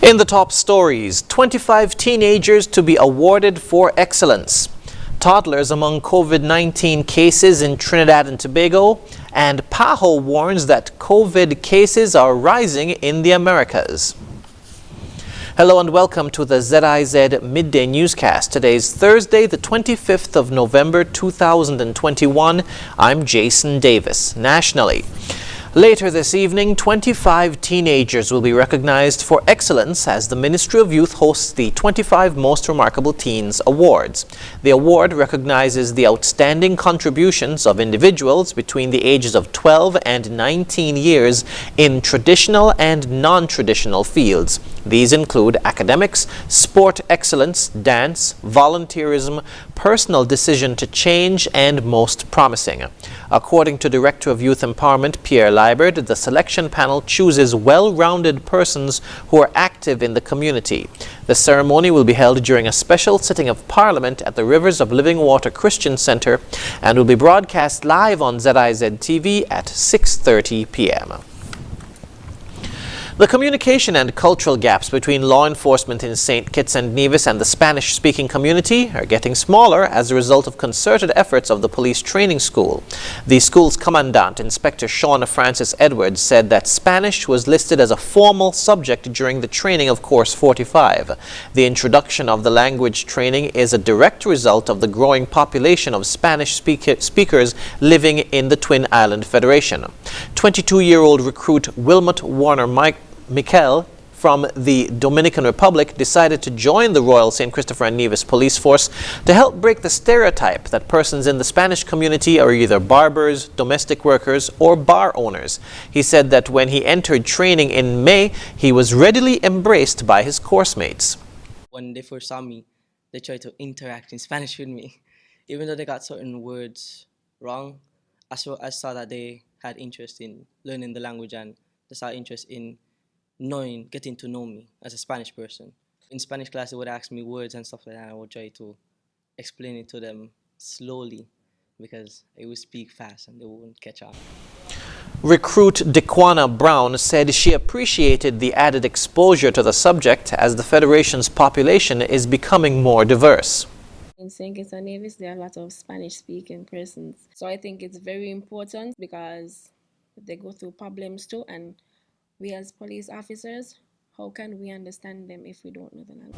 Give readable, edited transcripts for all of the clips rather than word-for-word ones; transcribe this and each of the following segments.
In the top stories, 25 teenagers to be awarded for excellence. Toddlers among COVID-19 cases in Trinidad and Tobago, and PAHO warns that COVID cases are rising in the Americas. Hello and welcome to the ZIZ Midday Newscast. Today is Thursday, the 25th of November 2021. I'm Jason Davis. Nationally, later this evening, 25 teenagers will be recognized for excellence as the Ministry of Youth hosts the 25 Most Remarkable Teens Awards. The award recognizes the outstanding contributions of individuals between the ages of 12 and 19 years in traditional and non-traditional fields. These include academics, sport excellence, dance, volunteerism, personal decision to change, and most promising. According to Director of Youth Empowerment Pierre Liebert, the selection panel chooses well-rounded persons who are active in the community. The ceremony will be held during a special sitting of Parliament at the Rivers of Living Water Christian Center and will be broadcast live on ZIZ TV at 6:30 p.m. The communication and cultural gaps between law enforcement in St. Kitts and Nevis and the Spanish-speaking community are getting smaller as a result of concerted efforts of the police training school. The school's commandant, Inspector Sean Francis Edwards, said that Spanish was listed as a formal subject during the training of Course 45. The introduction of the language training is a direct result of the growing population of Spanish speakers living in the Twin Island Federation. 22-year-old recruit Wilmot Warner Mikel from the Dominican Republic decided to join the Royal St. Christopher and Nevis Police Force to help break the stereotype that persons in the Spanish community are either barbers, domestic workers, or bar owners. He said that when he entered training in May, he was readily embraced by his course mates. When they first saw me, they tried to interact in Spanish with me. Even though they got certain words wrong, I saw that they had interest in learning the language and they saw interest in getting to know me as a Spanish person. In Spanish class, they would ask me words and stuff like that, and I would try to explain it to them slowly because I would speak fast and they wouldn't catch on. Recruit Dequana Brown said she appreciated the added exposure to the subject as the Federation's population is becoming more diverse. In St. Kitts and Nevis, there are a lot of Spanish-speaking persons. So I think it's very important because they go through problems too, and we as police officers, how can we understand them if we don't know the language?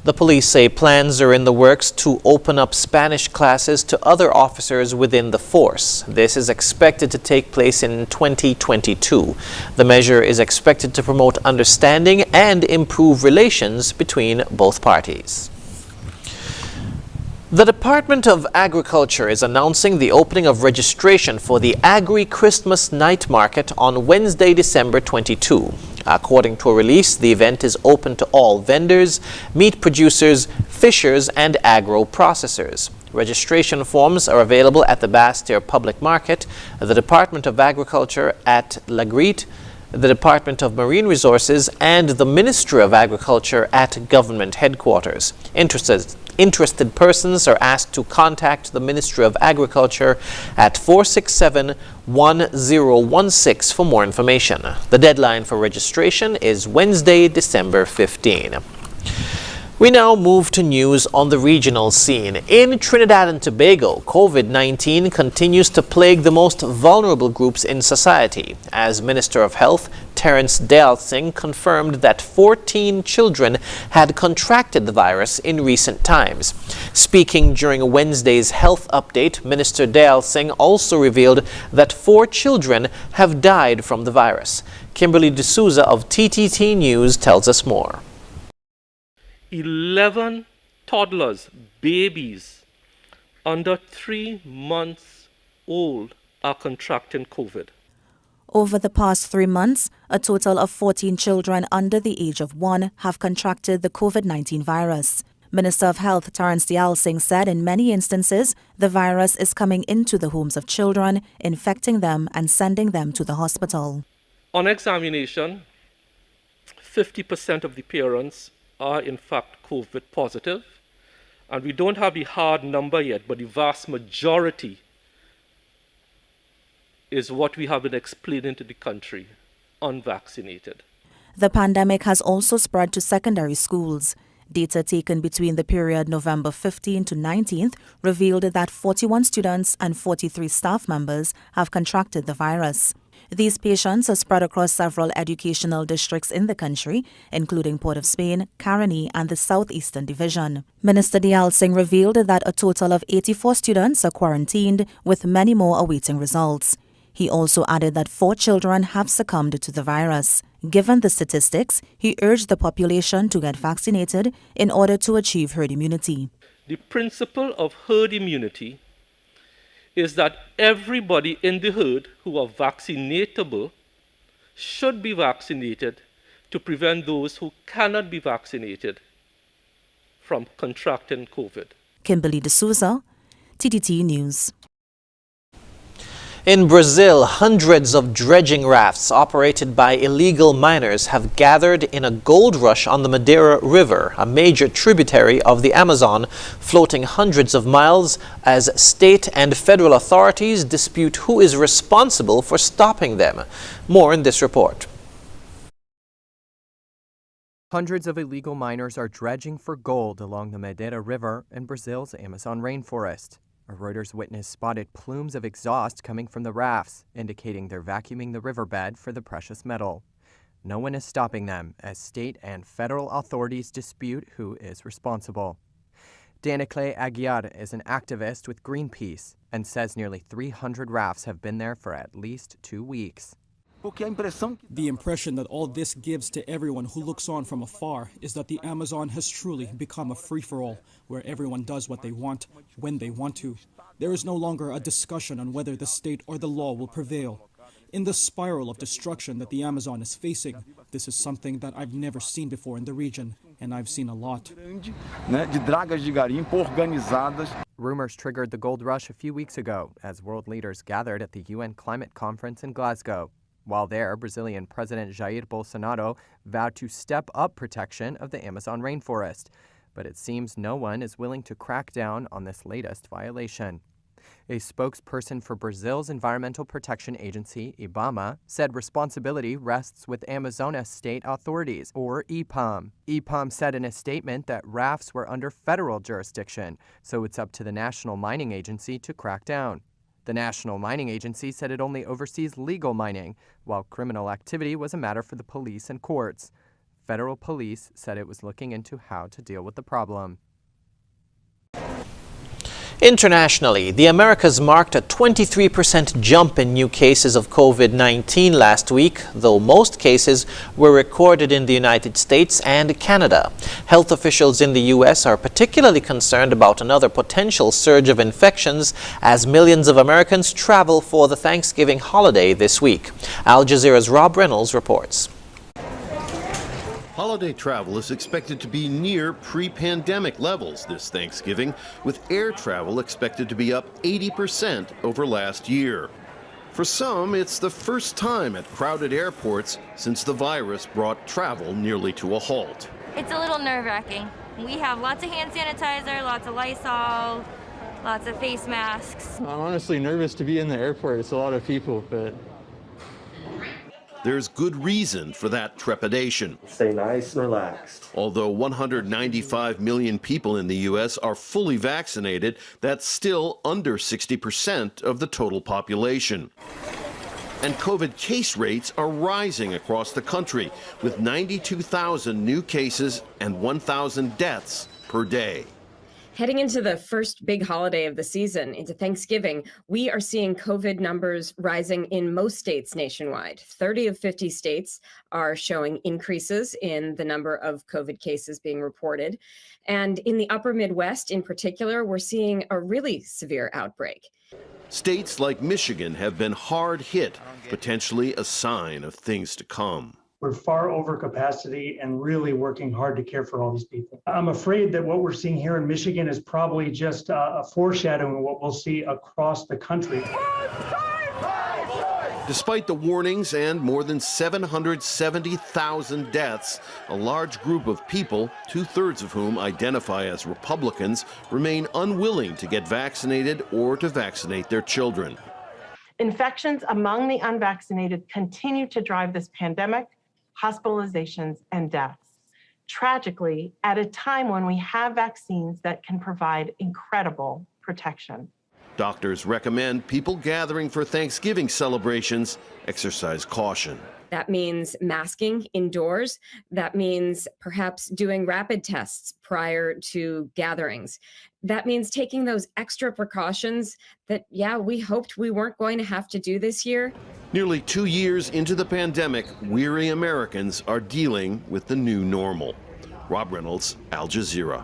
The police say plans are in the works to open up Spanish classes to other officers within the force. This is expected to take place in 2022. The measure is expected to promote understanding and improve relations between both parties. The Department of Agriculture is announcing the opening of registration for the Agri-Christmas Night Market on Wednesday, December 22. According to a release, the event is open to all vendors, meat producers, fishers, and agro-processors. Registration forms are available at the Bastille Public Market, the Department of Agriculture at Lagreet, the Department of Marine Resources, and the Ministry of Agriculture at government headquarters. Interested persons are asked to contact the Ministry of Agriculture at 467-1016 for more information. The deadline for registration is Wednesday, December 15. We now move to news on the regional scene. In Trinidad and Tobago, COVID-19 continues to plague the most vulnerable groups in society, as Minister of Health Terence Dale-Singh confirmed that 14 children had contracted the virus in recent times. Speaking during Wednesday's health update, Minister Dale-Singh also revealed that 4 children have died from the virus. Kimberly D'Souza of TTT News tells us more. 11 toddlers, babies, under 3 months old are contracting COVID. Over the past 3 months, a total of 14 children under the age of 1 have contracted the COVID-19 virus. Minister of Health Terence Dale-Singh said in many instances, the virus is coming into the homes of children, infecting them and sending them to the hospital. On examination, 50% of the parents are in fact COVID positive, and we don't have the hard number yet, but the vast majority is what we have been explaining to the country, unvaccinated. The pandemic has also spread to secondary schools. Data taken between the period November 15 to 19th revealed that 41 students and 43 staff members have contracted the virus. These patients are spread across several educational districts in the country, including Port of Spain, Caroni, and the Southeastern Division. Minister Dialsingh revealed that a total of 84 students are quarantined, with many more awaiting results. He also added that 4 children have succumbed to the virus. Given the statistics, he urged the population to get vaccinated in order to achieve herd immunity. The principle of herd immunity is that everybody in the herd who are vaccinatable should be vaccinated to prevent those who cannot be vaccinated from contracting COVID. Kimberly D'Souza, TTT News. In Brazil, hundreds of dredging rafts operated by illegal miners have gathered in a gold rush on the Midday River, a major tributary of the Amazon, floating hundreds of miles as state and federal authorities dispute who is responsible for stopping them. More in this report. Hundreds of illegal miners are dredging for gold along the Midday River in Brazil's Amazon rainforest. A Reuters witness spotted plumes of exhaust coming from the rafts, indicating they're vacuuming the riverbed for the precious metal. No one is stopping them, as state and federal authorities dispute who is responsible. Danicle Aguiar is an activist with Greenpeace and says nearly 300 rafts have been there for at least 2 weeks. The impression that all this gives to everyone who looks on from afar is that the Amazon has truly become a free-for-all, where everyone does what they want, when they want to. There is no longer a discussion on whether the state or the law will prevail. In the spiral of destruction that the Amazon is facing, this is something that I've never seen before in the region, and I've seen a lot. Rumors triggered the gold rush a few weeks ago as world leaders gathered at the UN climate conference in Glasgow. While there, Brazilian President Jair Bolsonaro vowed to step up protection of the Amazon rainforest. But it seems no one is willing to crack down on this latest violation. A spokesperson for Brazil's Environmental Protection Agency, IBAMA, said responsibility rests with Amazonas state authorities, or IPAM. IPAM said in a statement that rafts were under federal jurisdiction, so it's up to the National Mining Agency to crack down. The National Mining Agency said it only oversees legal mining, while criminal activity was a matter for the police and courts. Federal police said it was looking into how to deal with the problem. Internationally, the Americas marked a 23% jump in new cases of COVID-19 last week, though most cases were recorded in the United States and Canada. Health officials in the U.S. are particularly concerned about another potential surge of infections as millions of Americans travel for the Thanksgiving holiday this week. Al Jazeera's Rob Reynolds reports. Holiday travel is expected to be near pre-pandemic levels this Thanksgiving, with air travel expected to be up 80% over last year. For some, it's the first time at crowded airports since the virus brought travel nearly to a halt. It's a little nerve-wracking. We have lots of hand sanitizer, lots of Lysol, lots of face masks. I'm honestly nervous to be in the airport. It's a lot of people, but there's good reason for that trepidation. Stay nice and relaxed. Although 195 million people in the U.S. are fully vaccinated, that's still under 60% of the total population. And COVID case rates are rising across the country, with 92,000 new cases and 1,000 deaths per day. Heading into the first big holiday of the season, into Thanksgiving, we are seeing COVID numbers rising in most states nationwide. 30 of 50 states are showing increases in the number of COVID cases being reported. And in the upper Midwest in particular, we're seeing a really severe outbreak. States like Michigan have been hard hit, potentially a sign of things to come. We're far over capacity and really working hard to care for all these people. I'm afraid that what we're seeing here in Michigan is probably just a foreshadowing of what we'll see across the country. Despite the warnings and more than 770,000 deaths, a large group of people, 2/3 of whom identify as Republicans, remain unwilling to get vaccinated or to vaccinate their children. Infections among the unvaccinated continue to drive this pandemic. hospitalizations, and deaths. Tragically, at a time when we have vaccines that can provide incredible protection. Doctors recommend people gathering for Thanksgiving celebrations exercise caution. That means masking indoors. That means perhaps doing rapid tests prior to gatherings. That means taking those extra precautions that, we hoped we weren't going to have to do this year. Nearly 2 years into the pandemic, weary Americans are dealing with the new normal. Rob Reynolds, Al Jazeera.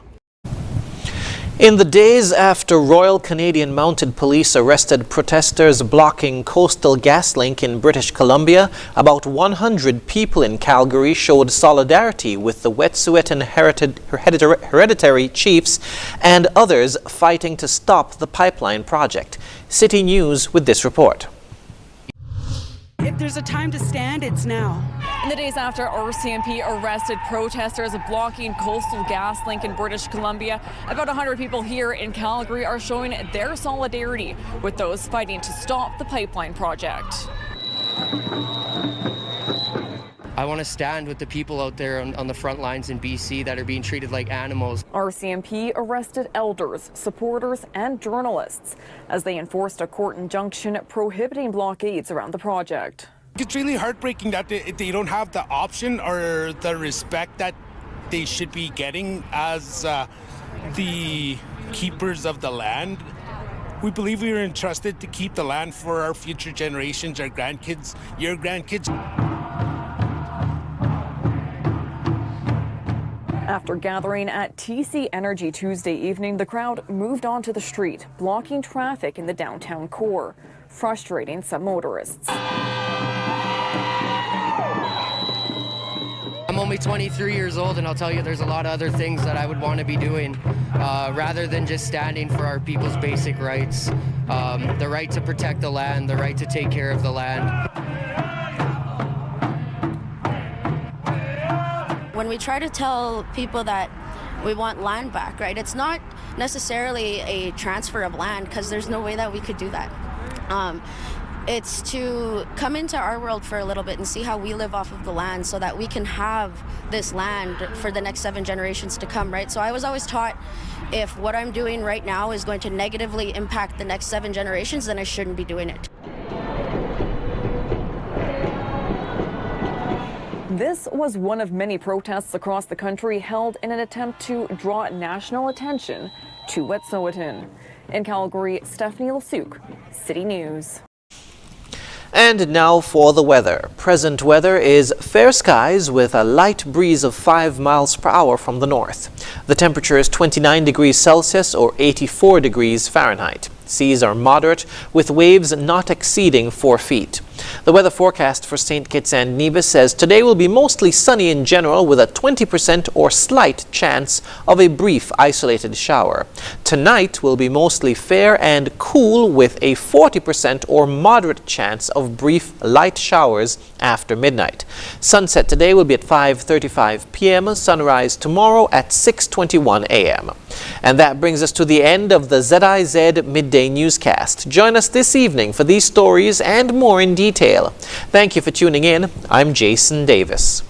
In the days after Royal Canadian Mounted Police arrested protesters blocking Coastal GasLink in British Columbia, about 100 people in Calgary showed solidarity with the Wet'suwet'en hereditary chiefs and others fighting to stop the pipeline project. City News with this report. If there's a time to stand, it's now. In the days after RCMP arrested protesters blocking Coastal GasLink in British Columbia, about 100 people here in Calgary are showing their solidarity with those fighting to stop the pipeline project. I want to stand with the people out there on the front lines in BC that are being treated like animals. RCMP arrested elders, supporters, and journalists as they enforced a court injunction prohibiting blockades around the project. It's really heartbreaking that they don't have the option or the respect that they should be getting as the keepers of the land. We believe we were entrusted to keep the land for our future generations, our grandkids, your grandkids. After gathering at TC Energy Tuesday evening, the crowd moved onto the street, blocking traffic in the downtown core, frustrating some motorists. I'm only 23 years old, and I'll tell you there's a lot of other things that I would want to be doing rather than just standing for our people's basic rights. The right to protect the land, the right to take care of the land. When we try to tell people that we want land back, right, it's not necessarily a transfer of land, because there's no way that we could do that. It's to come into our world for a little bit and see how we live off of the land so that we can have this land for the next 7 generations to come, right? So I was always taught if what I'm doing right now is going to negatively impact the next 7 generations, then I shouldn't be doing it. This was one of many protests across the country held in an attempt to draw national attention to Wet'suwet'en. In Calgary, Stephanie Lasuk, City News. And now for the weather. Present weather is fair skies with a light breeze of 5 miles per hour from the north. The temperature is 29 degrees Celsius or 84 degrees Fahrenheit. Seas are moderate with waves not exceeding 4 feet. The weather forecast for St. Kitts and Nevis says today will be mostly sunny in general with a 20% or slight chance of a brief isolated shower. Tonight will be mostly fair and cool with a 40% or moderate chance of brief light showers after midnight. Sunset today will be at 5:35 p.m. Sunrise tomorrow at 6:21 a.m. And that brings us to the end of the ZIZ Midday Newscast. Join us this evening for these stories and more in detail. Thank you for tuning in. I'm Jason Davis.